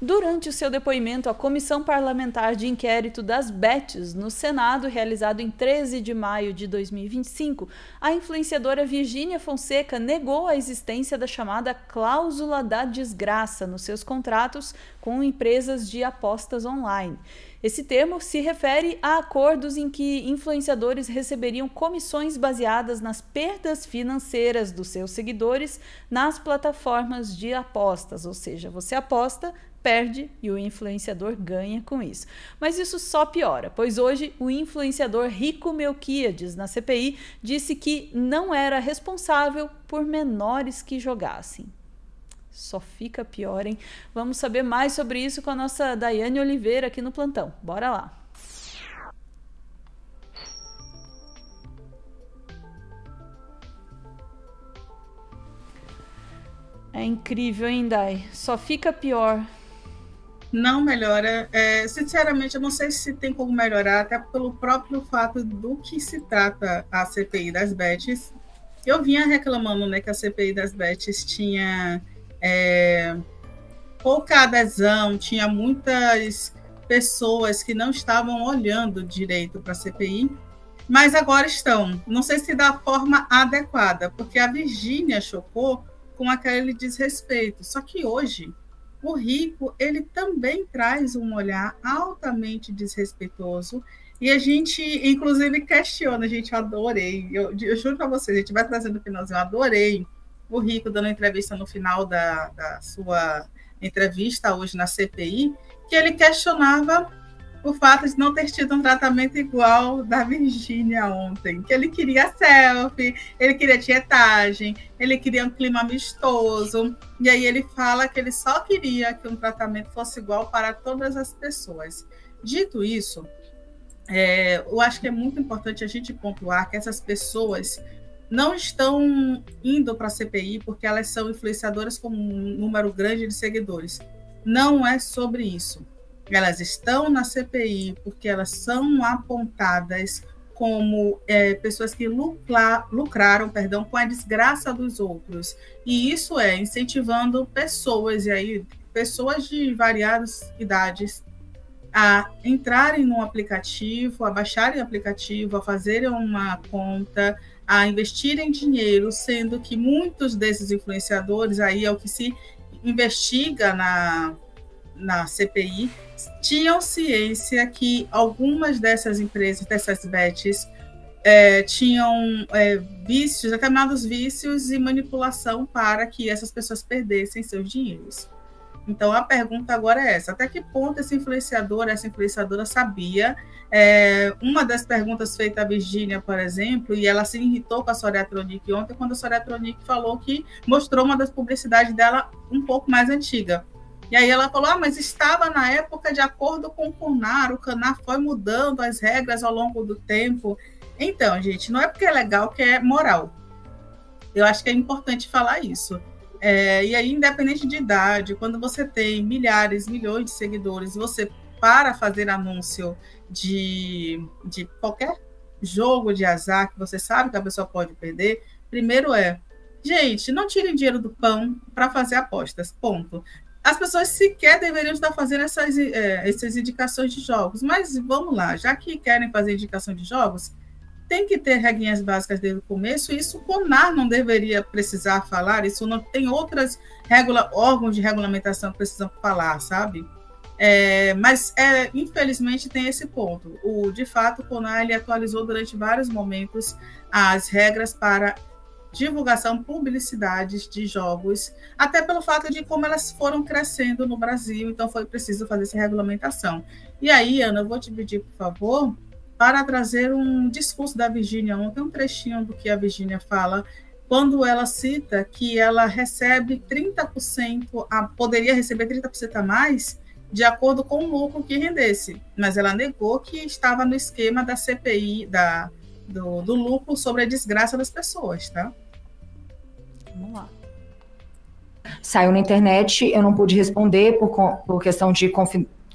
Durante o seu depoimento à Comissão Parlamentar de Inquérito das Bets no Senado, realizado em 13 de maio de 2025, a influenciadora Virgínia Fonseca negou a existência da chamada cláusula da desgraça nos seus contratos com empresas de apostas online. Esse termo se refere a acordos em que influenciadores receberiam comissões baseadas nas perdas financeiras dos seus seguidores nas plataformas de apostas, ou seja, você aposta, perde e o influenciador ganha com isso. Mas isso só piora, pois hoje o influenciador Rico Melquiades, na CPI, disse que não era responsável por menores que jogassem. Só fica pior, hein? Vamos saber mais sobre isso com a nossa Daiane Oliveira aqui no plantão. Bora lá! É incrível, hein, Dai? Só fica pior. Não melhora. Sinceramente, eu não sei se tem como melhorar, até pelo próprio fato do que se trata a CPI das bets. Eu vinha reclamando, né, que a CPI das bets tinha pouca adesão, tinha muitas pessoas que não estavam olhando direito para a CPI, mas agora estão. Não sei se da forma adequada, porque a Virgínia chocou com aquele desrespeito. Só que hoje o Rico, ele também traz um olhar altamente desrespeitoso e a gente, inclusive, questiona. Gente, eu adorei. Eu juro para vocês, a gente vai trazendo no finalzinho, eu adorei o Rico dando entrevista no final da sua entrevista hoje na CPI, que ele questionava o fato de não ter tido um tratamento igual da Virgínia ontem, que ele queria selfie, ele queria tietagem, ele queria um clima amistoso, e aí ele fala que ele só queria que um tratamento fosse igual para todas as pessoas. Dito isso, eu acho que é muito importante a gente pontuar que essas pessoas não estão indo para a CPI porque elas são influenciadoras com um número grande de seguidores. Não é sobre isso. Elas estão na CPI porque elas são apontadas como pessoas que lucraram com a desgraça dos outros. E isso é incentivando pessoas, e aí pessoas de variadas idades, a entrarem no aplicativo, a baixarem o aplicativo, a fazerem uma conta, a investirem dinheiro, sendo que muitos desses influenciadores, aí é o que se investiga na CPI, tinham ciência que algumas dessas empresas, dessas bets, tinham vícios, determinados vícios e manipulação para que essas pessoas perdessem seus dinheiros. Então, a pergunta agora é essa: até que ponto essa influenciadora sabia? Uma das perguntas feitas à Virgínia, por exemplo, e ela se irritou com a Soraya Tronic ontem, quando a Soraya Tronic falou que mostrou uma das publicidades dela um pouco mais antiga. E aí ela falou, mas estava na época de acordo com o Canar foi mudando as regras ao longo do tempo. Então, gente, não é porque é legal que é moral. Eu acho que é importante falar isso. E aí, independente de idade, quando você tem milhares, milhões de seguidores, você para fazer anúncio de qualquer jogo de azar que você sabe que a pessoa pode perder, primeiro gente, não tirem dinheiro do pão para fazer apostas, ponto. As pessoas sequer deveriam estar fazendo essas indicações de jogos, mas vamos lá, já que querem fazer indicação de jogos, tem que ter regrinhas básicas desde o começo, e isso o CONAR não deveria precisar falar, isso não tem outros órgãos de regulamentação que precisam falar, sabe? Mas, infelizmente, tem esse ponto. De fato, o CONAR ele atualizou durante vários momentos as regras para divulgação, publicidades de jogos, até pelo fato de como elas foram crescendo no Brasil, então foi preciso fazer essa regulamentação. E aí, Ana, eu vou te pedir, por favor, para trazer um discurso da Virgínia ontem, um trechinho do que a Virgínia fala, quando ela cita que ela recebe 30%, poderia receber 30% a mais, de acordo com o lucro que rendesse, mas ela negou que estava no esquema da CPI, do lucro sobre a desgraça das pessoas, tá? Vamos lá. Saiu na internet, eu não pude responder por questão de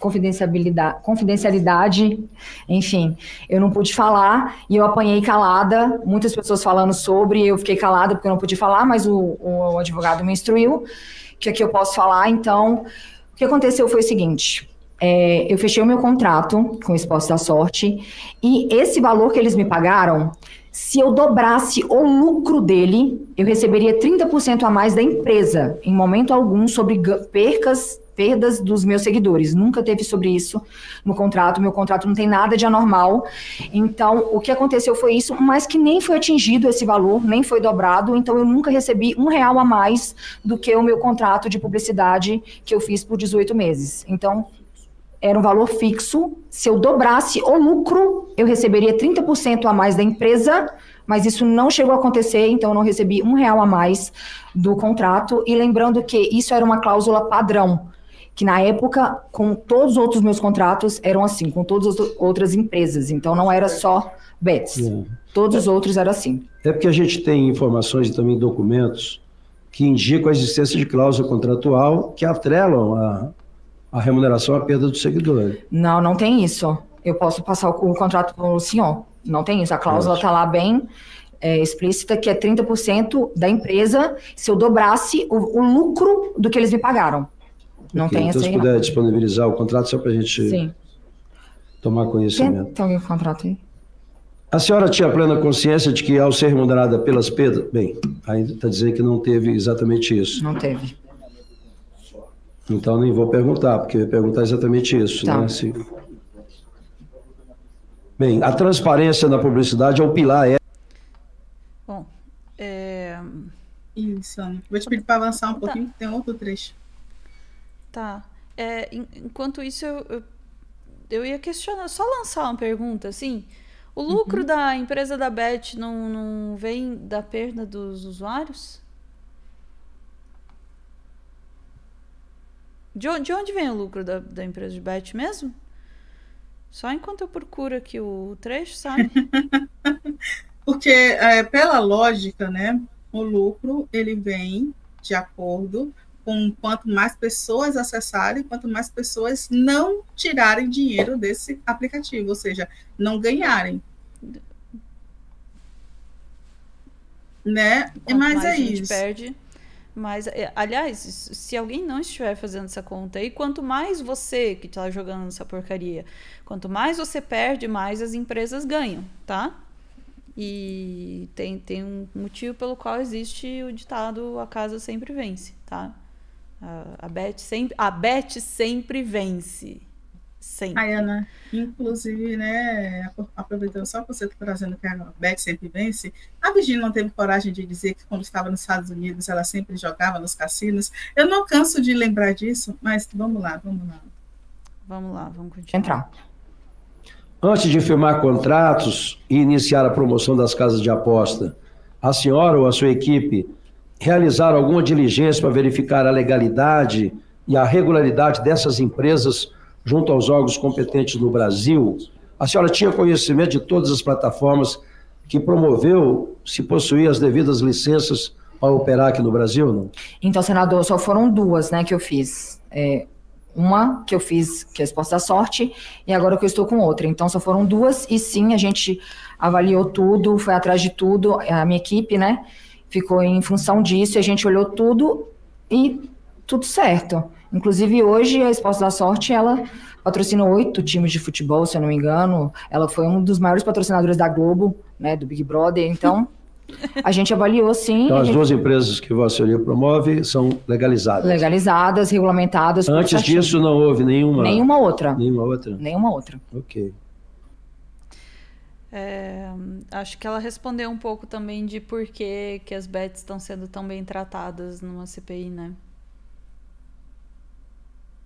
confidencialidade, enfim, eu não pude falar e eu apanhei calada, muitas pessoas falando sobre, eu fiquei calada porque eu não pude falar, mas o advogado me instruiu que aqui eu posso falar, então que aconteceu foi o seguinte, eu fechei o meu contrato com o Esporte da Sorte, e esse valor que eles me pagaram, se eu dobrasse o lucro dele, eu receberia 30% a mais da empresa, em momento algum, sobre perdas dos meus seguidores. Nunca teve sobre isso no contrato. Meu contrato não tem nada de anormal. Então, o que aconteceu foi isso, mas que nem foi atingido esse valor, nem foi dobrado. Então, eu nunca recebi R$1 a mais do que o meu contrato de publicidade que eu fiz por 18 meses. Então, era um valor fixo. Se eu dobrasse o lucro, eu receberia 30% a mais da empresa, mas isso não chegou a acontecer, então eu não recebi R$1 a mais do contrato. E lembrando que isso era uma cláusula padrão, que na época, com todos os outros meus contratos, eram assim, com todas as outras empresas. Então não era só Bets. Todos os outros eram assim. É porque a gente tem informações e também documentos que indicam a existência de cláusula contratual que atrelam a remuneração à perda do seguidor. Não, não tem isso. Eu posso passar o contrato para o senhor. Não tem isso. A cláusula está lá bem explícita, que é 30% da empresa se eu dobrasse o lucro do que eles me pagaram. Não tem então, essa aí. Se puder disponibilizar o contrato, só para a gente tomar conhecimento. Tem algum contrato aí? A senhora tinha plena consciência de que, ao ser remunerada pelas perdas... Bem, ainda está dizendo que não teve exatamente isso. Não teve. Então, nem vou perguntar, porque eu ia perguntar exatamente isso. Tá. Né? Bem, a transparência na publicidade é um pilar. Bom, Isso, Ana. Vou te pedir para avançar um pouquinho, que tem outro trecho. Tá. Enquanto isso, eu ia questionar, só lançar uma pergunta, assim. O lucro da empresa da Bet não vem da perda dos usuários? De onde vem o lucro da empresa de Bet mesmo? Só enquanto eu procuro aqui o trecho, sabe? Porque, pela lógica, né, o lucro ele vem de acordo com quanto mais pessoas acessarem, quanto mais pessoas não tirarem dinheiro desse aplicativo, ou seja, não ganharem. Né? Quanto Mas mais é a gente isso. perde, mas, aliás, se alguém não estiver fazendo essa conta aí, quanto mais você que está jogando essa porcaria, quanto mais você perde, mais as empresas ganham, tá? E tem um motivo pelo qual existe o ditado: a casa sempre vence, tá? A Bet sempre vence. Sempre. Ai, Ana, inclusive, né, aproveitando só que você está trazendo que a Bet sempre vence, a Virginia não teve coragem de dizer que quando estava nos Estados Unidos ela sempre jogava nos cassinos. Eu não canso de lembrar disso, mas vamos lá. Vamos continuar. Entrar. Antes de firmar contratos e iniciar a promoção das casas de aposta, a senhora ou a sua equipe realizaram alguma diligência para verificar a legalidade e a regularidade dessas empresas junto aos órgãos competentes no Brasil? A senhora tinha conhecimento de todas as plataformas que promoveu, se possuía as devidas licenças para operar aqui no Brasil, não? Então, senador, só foram duas, né, que eu fiz. Uma que eu fiz, que é a Esporte da Sorte, e agora que eu estou com outra. Então, só foram duas, e sim, a gente avaliou tudo, foi atrás de tudo, a minha equipe, né, ficou em função disso, e a gente olhou tudo e tudo certo. Inclusive, hoje, a Esporte da Sorte, ela patrocina 8 times de futebol, se eu não me engano. Ela foi um dos maiores patrocinadores da Globo, né, do Big Brother. Então, a gente avaliou, sim. Então, as duas empresas que Vossa Senhoria promove são legalizadas? Legalizadas, regulamentadas. Antes disso, não houve nenhuma... Nenhuma outra. Nenhuma outra? Nenhuma outra. Ok. Acho que ela respondeu um pouco também de por que as bets estão sendo tão bem tratadas numa CPI, né?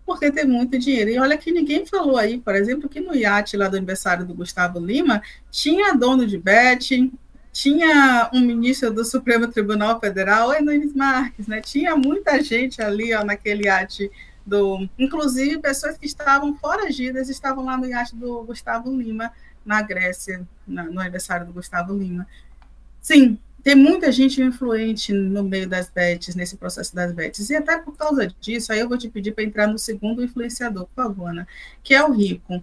Porque tem muito dinheiro. E olha que ninguém falou aí, por exemplo, que no iate lá do aniversário do Gustavo Lima, tinha dono de bet, tinha um ministro do Supremo Tribunal Federal, Nunes Marques, né? Tinha muita gente ali, ó, naquele iate inclusive pessoas que estavam foragidas estavam lá no iate do Gustavo Lima, na Grécia, no aniversário do Gustavo Lima. Sim, tem muita gente influente no meio das bets, nesse processo das bets. E até por causa disso, aí eu vou te pedir para entrar no segundo influenciador, por favor, Ana, que é o Rico.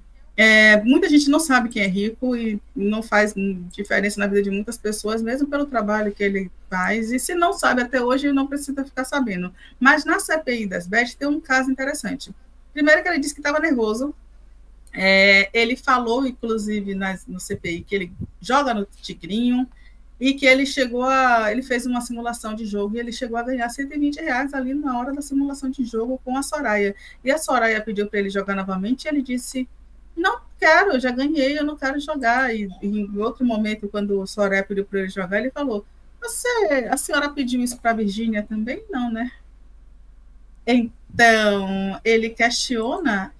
Muita gente não sabe quem é rico e não faz diferença na vida de muitas pessoas, mesmo pelo trabalho que ele faz, e se não sabe até hoje, não precisa ficar sabendo. Mas na CPI das bets tem um caso interessante. Primeiro que ele disse que estava nervoso, ele falou, inclusive, no CPI, que ele joga no Tigrinho, e que ele fez uma simulação de jogo e ele chegou a ganhar R$120 ali na hora da simulação de jogo com a Soraya. E a Soraya pediu para ele jogar novamente e ele disse: não quero, eu já ganhei, eu não quero jogar. E em outro momento, quando o Soraya pediu para ele jogar, ele falou: a senhora pediu isso para a Virgínia também? Não, né? Então, ele questiona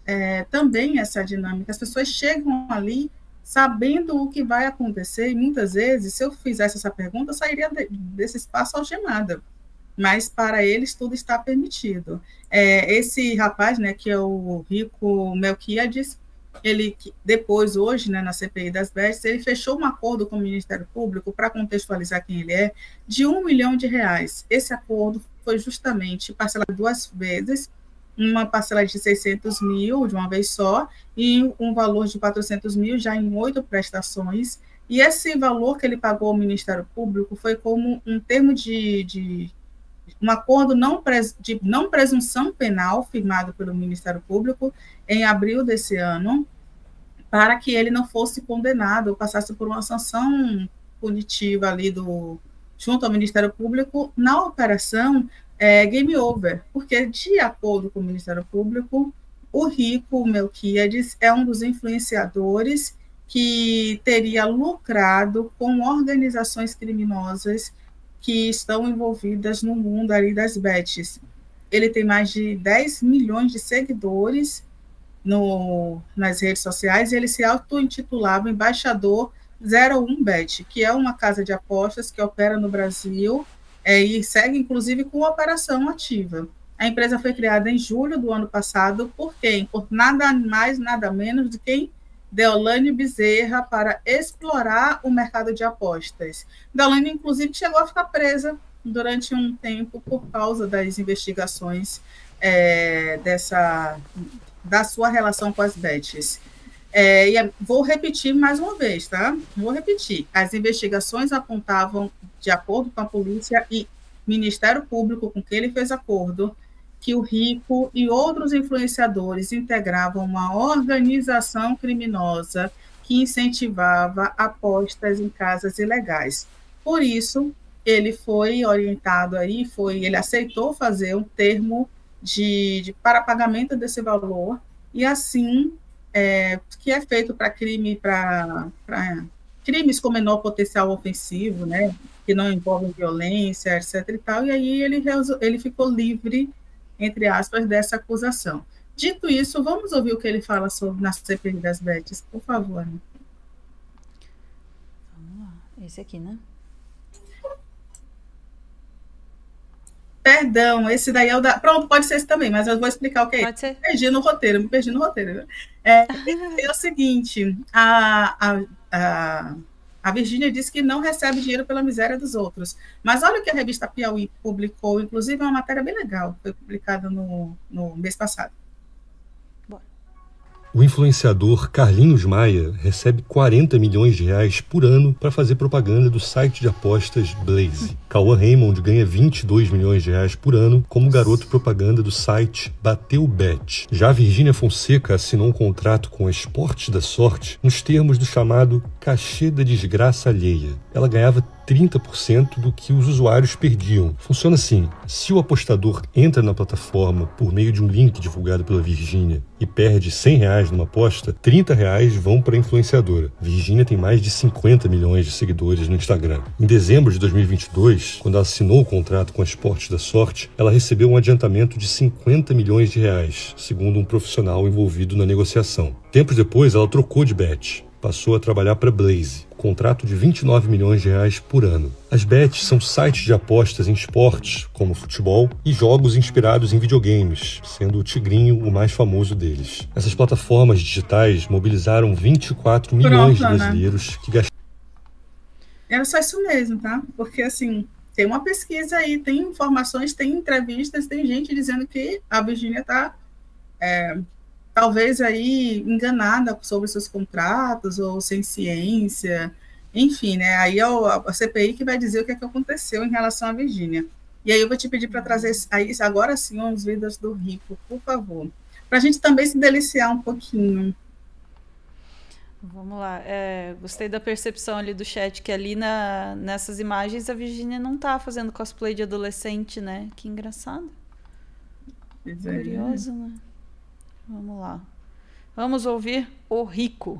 também essa dinâmica. As pessoas chegam ali sabendo o que vai acontecer, e muitas vezes, se eu fizesse essa pergunta, eu sairia desse espaço algemada. Mas para eles tudo está permitido. Esse rapaz, né, que é o Rico Melquiades, ele depois, hoje, né, na CPI das bets, ele fechou um acordo com o Ministério Público, para contextualizar quem ele é, de R$1 milhão. Esse acordo foi justamente parcelado 2 vezes, uma parcela de 600 mil de uma vez só, e um valor de 400 mil já em 8 prestações, e esse valor que ele pagou ao Ministério Público foi como um termo de um acordo de não presunção penal firmado pelo Ministério Público em abril desse ano, para que ele não fosse condenado ou passasse por uma sanção punitiva ali junto ao Ministério Público na operação Game Over, porque, de acordo com o Ministério Público, o Rico Melquiades é um dos influenciadores que teria lucrado com organizações criminosas que estão envolvidas no mundo ali das bets. Ele tem mais de 10 milhões de seguidores nas redes sociais, e ele se auto-intitulava Embaixador 01Bet, que é uma casa de apostas que opera no Brasil, e segue, inclusive, com operação ativa. A empresa foi criada em julho do ano passado por quem? Por nada mais, nada menos do que Deolane Bezerra, para explorar o mercado de apostas. Deolane, inclusive, chegou a ficar presa durante um tempo por causa das investigações da sua relação com as bets. Vou repetir mais uma vez, tá? Vou repetir. As investigações apontavam, de acordo com a polícia e Ministério Público, com quem ele fez acordo, que o Rico e outros influenciadores integravam uma organização criminosa que incentivava apostas em casas ilegais. Por isso, ele foi orientado aí, ele aceitou fazer um termo para pagamento desse valor, e assim, que é feito para crimes com menor potencial ofensivo, né, que não envolvem violência, etc. e tal, e aí ele ficou livre, entre aspas, dessa acusação. Dito isso, vamos ouvir o que ele fala sobre na CPI das bets, por favor. Vamos lá, esse aqui, né? Perdão, esse daí é o da... Pronto, pode ser esse também, mas eu vou explicar o que é. Pode ser. Me perdi no roteiro. É o seguinte, a Virgínia disse que não recebe dinheiro pela miséria dos outros. Mas olha o que a revista Piauí publicou, inclusive uma matéria bem legal, foi publicada no mês passado. O influenciador Carlinhos Maia recebe R$40 milhões por ano para fazer propaganda do site de apostas Blaze. Cauã Raymond ganha R$22 milhões por ano como garoto propaganda do site Bateu Bet. Já Virgínia Fonseca assinou um contrato com a Esportes da Sorte nos termos do chamado cachê da desgraça alheia. Ela ganhava 30% do que os usuários perdiam. Funciona assim: se o apostador entra na plataforma por meio de um link divulgado pela Virgínia e perde R$100 numa aposta, R$30 vão para a influenciadora. Virgínia tem mais de 50 milhões de seguidores no Instagram. Em dezembro de 2022, quando ela assinou o contrato com a Esportes da Sorte, ela recebeu um adiantamento de R$50 milhões, segundo um profissional envolvido na negociação. Tempos depois, ela trocou de bet. Passou a trabalhar para Blaze, contrato de R$29 milhões por ano. As bets são sites de apostas em esportes, como futebol, e jogos inspirados em videogames, sendo o Tigrinho o mais famoso deles. Essas plataformas digitais mobilizaram 24 milhões de brasileiros que gastaram... Era só isso mesmo, tá? Porque, assim, tem uma pesquisa aí, tem informações, tem entrevistas, tem gente dizendo que a Virgínia tá talvez aí enganada sobre seus contratos ou sem ciência, enfim, né? Aí é a CPI que vai dizer o que é que aconteceu em relação à Virgínia. E aí eu vou te pedir para trazer aí, agora sim, os Vidas do Rico, por favor, para a gente também se deliciar um pouquinho. Vamos lá. Gostei da percepção ali do chat, que ali nessas imagens a Virgínia não tá fazendo cosplay de adolescente, né? Que engraçado. Curioso, né? Vamos lá. Vamos ouvir o Rico.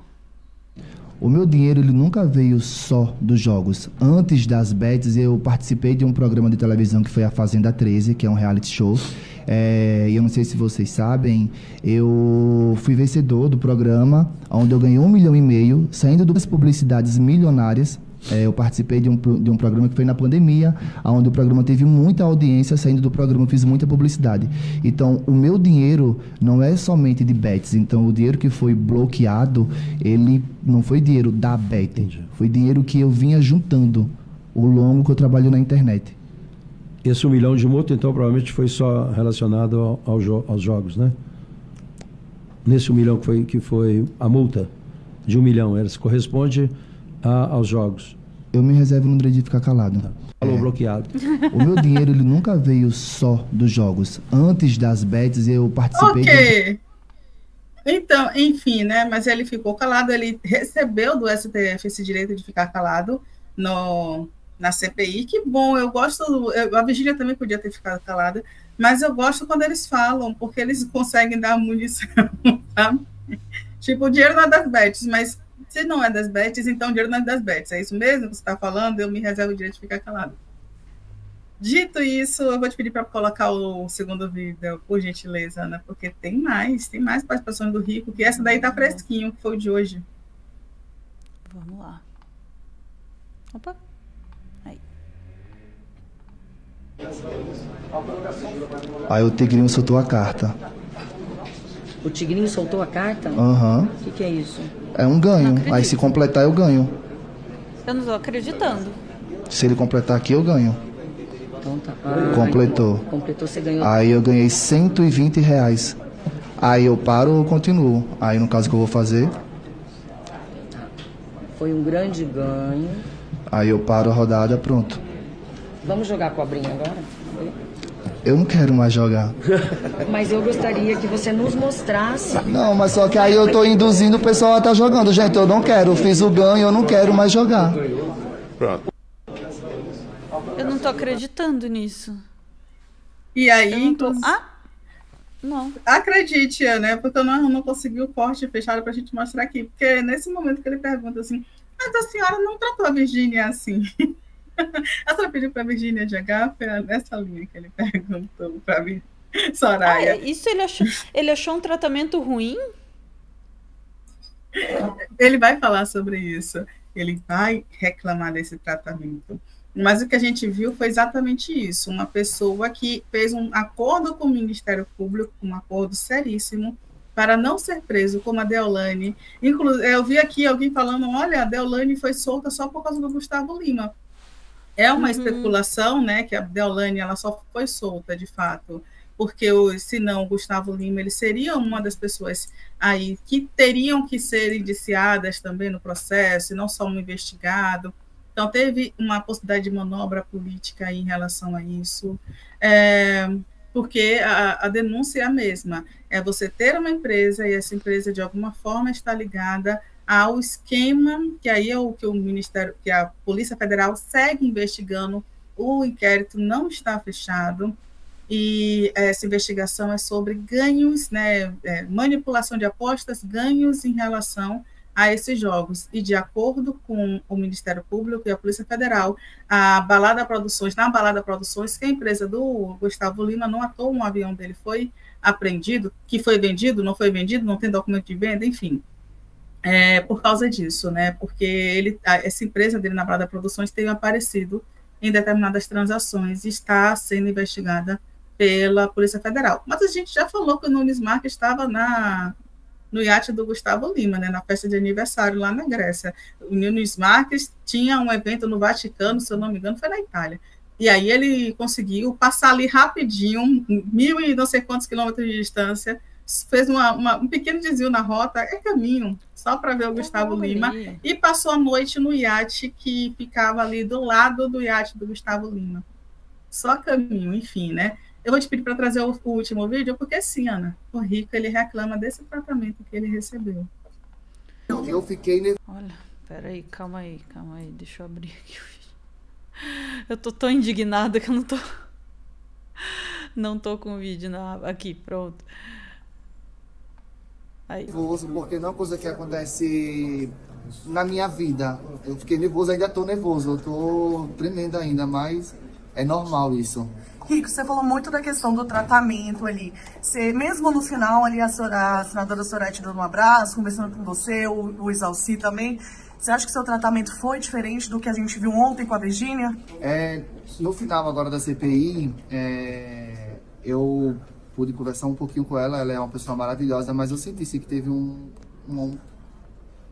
O meu dinheiro ele nunca veio só dos jogos. Antes das bets, eu participei de um programa de televisão que foi a Fazenda 13, que é um reality show. E eu não sei se vocês sabem, eu fui vencedor do programa, onde eu ganhei 1,5 milhão, saindo das publicidades milionárias. Eu participei de um programa que foi na pandemia, onde o programa teve muita audiência. Saindo do programa, eu fiz muita publicidade. Então, o meu dinheiro não é somente de bets. Então, o dinheiro que foi bloqueado, ele não foi dinheiro da bet. Foi dinheiro que eu vinha juntando ao longo que eu trabalho na internet. Esse 1 milhão de multa, então, provavelmente foi só relacionado aos jogos, né? Nesse 1 milhão que foi a multa de 1 milhão, ela se corresponde aos jogos. Eu me reservo no direito de ficar calado. Falou bloqueado. O meu dinheiro ele nunca veio só dos jogos. Antes das bets, eu participei... Ok. Então, enfim, né? Mas ele ficou calado, ele recebeu do STF esse direito de ficar calado na CPI. Que bom, eu gosto... a Virgínia também podia ter ficado calada, mas eu gosto quando eles falam, porque eles conseguem dar munição, sabe? Tipo, o dinheiro não é das bets, mas se não é das bets, então o dinheiro não é das bets. É isso mesmo que você está falando? Eu me reservo o direito de ficar calado. Dito isso, eu vou te pedir para colocar o segundo vídeo, por gentileza, Ana, porque tem mais participações do Rico, que essa daí tá fresquinho, que foi o de hoje. Vamos lá. Opa. Aí. Aí o Tigrinho soltou a carta. O Tigrinho soltou a carta? Aham. O que é isso? É um ganho. Aí se completar, eu ganho. Eu não tô acreditando. Se ele completar aqui, eu ganho. Então tá. Completou. Completou, você ganhou. Aí eu ganhei R$120. Aí eu paro ou continuo? Aí no caso que eu vou fazer... Foi um grande ganho. Aí eu paro a rodada, pronto. Vamos jogar a cobrinha agora? Eu não quero mais jogar. Mas eu gostaria que você nos mostrasse. Não, mas só que aí eu tô induzindo o pessoal a estar jogando. Gente, eu não quero. Eu fiz o ganho, eu não quero mais jogar. Pronto. Eu não tô acreditando nisso. E aí... Não. Acredite, né? Porque eu não consegui o corte fechado pra gente mostrar aqui. Porque nesse momento que ele pergunta assim, mas a senhora não tratou a Virgínia assim. A senhora pediu pra Virgínia jogar, foi nessa linha que ele perguntou pra mim, Soraya. Isso ele achou um tratamento ruim? Ele vai falar sobre isso. Ele vai reclamar desse tratamento. Mas o que a gente viu foi exatamente isso. Uma pessoa que fez um acordo com o Ministério Público, um acordo seríssimo, para não ser preso, como a Deolane. Inclusive, eu vi aqui alguém falando, olha, a Deolane foi solta só por causa do Gustavo Lima. É uma especulação, né, que a Deolane ela só foi solta, de fato, porque senão o Gustavo Lima ele seria uma das pessoas aí que teriam que ser indiciadas também no processo, e não só um investigado. Então, teve uma possibilidade de manobra política aí em relação a isso, porque a denúncia é a mesma. É você ter uma empresa e essa empresa, de alguma forma, está ligada ao esquema, que aí é o que o Ministério, que a Polícia Federal segue investigando, o inquérito não está fechado, e essa investigação é sobre ganhos, né, manipulação de apostas, ganhos em relação a esses jogos. E de acordo com o Ministério Público e a Polícia Federal, na Balada Produções, que é a empresa do Gustavo Lima, não à toa um avião dele foi apreendido, que foi vendido, não tem documento de venda, enfim. Por causa disso, né? Porque essa empresa dele na Balada Produções tem aparecido em determinadas transações e está sendo investigada pela Polícia Federal. Mas a gente já falou que o Nunes Marques estava no iate do Gustavo Lima, né, na festa de aniversário lá na Grécia. O Nunes Marques tinha um evento no Vaticano, se eu não me engano, foi na Itália. E aí ele conseguiu passar ali rapidinho, 1.000 e não sei quantos quilômetros de distância, fez um pequeno desvio na rota, é caminho, só para ver o Gustavo Lima, e passou a noite no iate que ficava ali do lado do iate do Gustavo Lima. Só caminho, enfim, né? Eu vou te pedir para trazer o último vídeo, porque sim, Ana, o Rico, ele reclama desse tratamento que ele recebeu. Eu fiquei... Olha, peraí, calma aí, deixa eu abrir aqui o vídeo. Eu tô tão indignada que eu não tô com o vídeo aqui, pronto. Aí. Nervoso, porque não é uma coisa que acontece na minha vida. Eu fiquei nervoso, ainda tô nervoso, eu tô tremendo ainda, mas é normal isso. Rico, você falou muito da questão do tratamento ali. Você, mesmo no final ali, a senadora Sorete dando um abraço, conversando com você, o Exalci também, você acha que seu tratamento foi diferente do que a gente viu ontem com a Virgínia? No final agora da CPI, eu pude conversar um pouquinho com ela, ela é uma pessoa maravilhosa, mas eu senti que teve um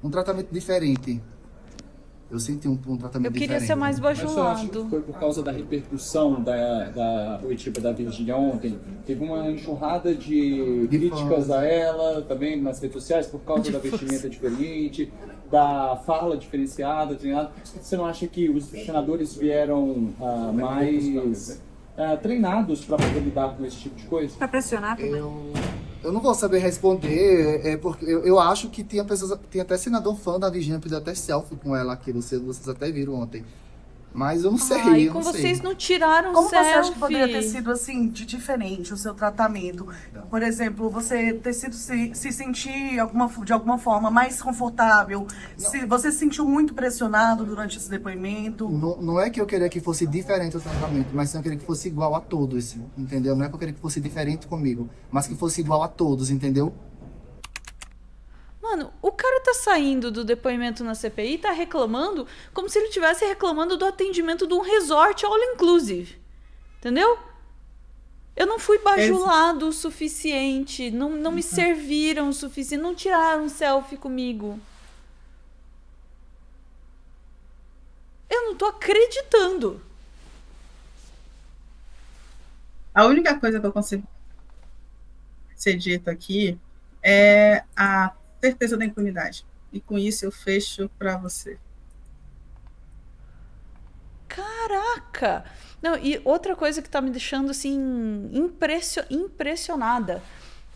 tratamento diferente. Eu senti um tratamento diferente. Eu queria ser mais bajulado. Mas eu acho que foi por causa da repercussão da oitiva da Virgínia ontem. Teve uma enxurrada de críticas a ela, também nas redes sociais, por causa da vestimenta diferente, da fala diferenciada, treinada. Você não acha que os senadores vieram mais treinados para poder lidar com esse tipo de coisa? Para pressionar também. Eu não vou saber responder, porque eu acho que tinha até senador fã da Virgínia, pediu até selfie com ela aqui, vocês até viram ontem. Mas eu não sei, e com vocês não tiraram como selfie? Como você acha que poderia ter sido assim, de diferente o seu tratamento? Por exemplo, você ter sido se sentir de alguma forma mais confortável? Você se sentiu muito pressionado durante esse depoimento? Não é que eu queria que fosse diferente o tratamento, mas eu queria que fosse igual a todos, entendeu? Não é que eu queria que fosse diferente comigo, mas que fosse igual a todos, entendeu? Mano, o cara tá saindo do depoimento na CPI e tá reclamando como se ele estivesse reclamando do atendimento de um resort all inclusive. Entendeu? Eu não fui bajulado o suficiente, não me serviram o suficiente, não tiraram selfie comigo. Eu não tô acreditando. A única coisa que eu consigo ser dito aqui é a certeza da impunidade. E com isso eu fecho para você. Caraca! Não, e outra coisa que tá me deixando assim impressionada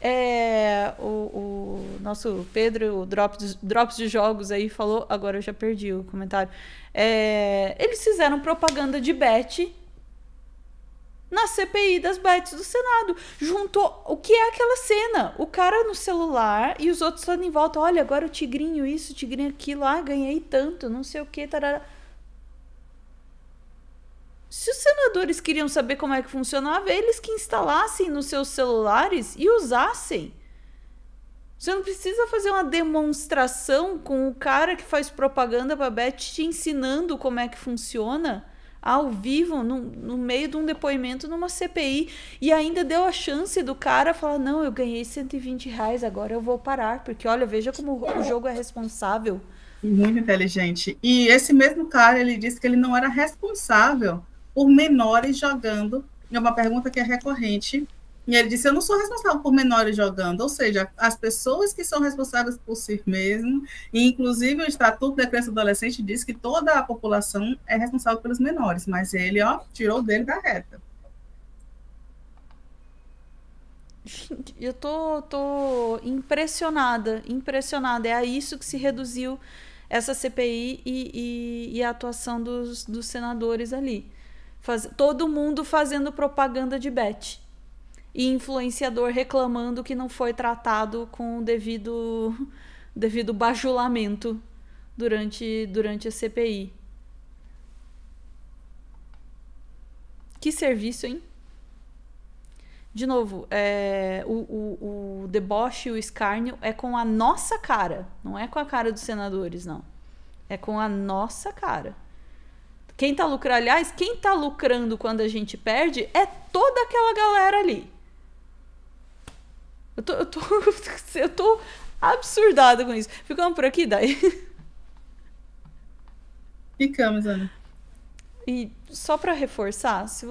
é o nosso Pedro, o Drops de Jogos aí falou, agora eu já perdi o comentário. Eles fizeram propaganda de bet na CPI das bets do Senado. Juntou o que é aquela cena? O cara no celular e os outros estão em volta. Olha, agora o tigrinho isso, o tigrinho aquilo. Ah, ganhei tanto, não sei o que. Tarará. Se os senadores queriam saber como é que funcionava, eles que instalassem nos seus celulares e usassem. Você não precisa fazer uma demonstração com o cara que faz propaganda para bet te ensinando como é que funciona ao vivo, no meio de um depoimento numa CPI, e ainda deu a chance do cara falar, não, eu ganhei R$120, agora eu vou parar, porque olha, veja como o jogo é responsável. Muito inteligente. E esse mesmo cara, ele disse que ele não era responsável por menores jogando, é uma pergunta que é recorrente, e ele disse, eu não sou responsável por menores jogando, ou seja, as pessoas que são responsáveis por si mesmo, e inclusive o Estatuto da Criança e do Adolescente diz que toda a população é responsável pelos menores, mas ele, tirou dele da reta. Eu tô impressionada, é a isso que se reduziu essa CPI e a atuação dos senadores ali. Todo mundo fazendo propaganda de bet. E influenciador reclamando que não foi tratado com o devido bajulamento durante a CPI. Que serviço, hein? De novo, o deboche e o escárnio é com a nossa cara, não é com a cara dos senadores, não. É com a nossa cara. Quem tá lucrando, aliás, quem tá lucrando quando a gente perde é toda aquela galera ali. Eu tô absurdada com isso. Ficamos por aqui, daí? Ficamos, Ana. E só para reforçar, se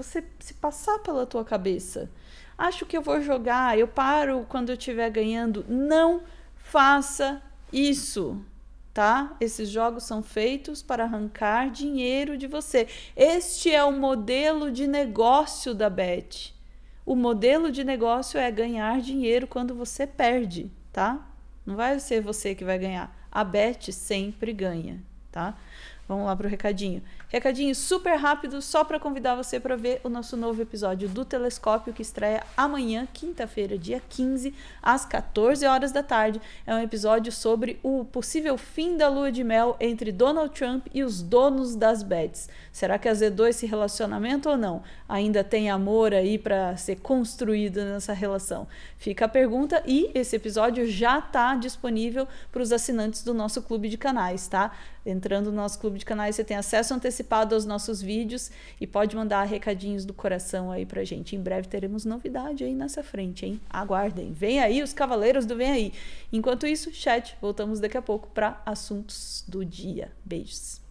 passar pela tua cabeça, acho que eu vou jogar, eu paro quando eu estiver ganhando. Não faça isso, tá? Esses jogos são feitos para arrancar dinheiro de você. Este é o modelo de negócio da Bet. O modelo de negócio é ganhar dinheiro quando você perde, tá? Não vai ser você que vai ganhar. A Bet sempre ganha, tá? Vamos lá pro recadinho. Recadinho super rápido, só para convidar você para ver o nosso novo episódio do Telescópio, que estreia amanhã, quinta-feira, dia 15, às 14 horas da tarde. É um episódio sobre o possível fim da lua de mel entre Donald Trump e os donos das bets. Será que azedou esse relacionamento ou não? Ainda tem amor aí para ser construído nessa relação? Fica a pergunta, e esse episódio já está disponível para os assinantes do nosso clube de canais, tá? Entrando no nosso clube de canais, você tem acesso antecipado aos nossos vídeos e pode mandar recadinhos do coração aí pra gente. Em breve teremos novidade aí nessa frente, hein? Aguardem. Vem aí os cavaleiros do Vem Aí. Enquanto isso, chat, voltamos daqui a pouco para assuntos do dia. Beijos.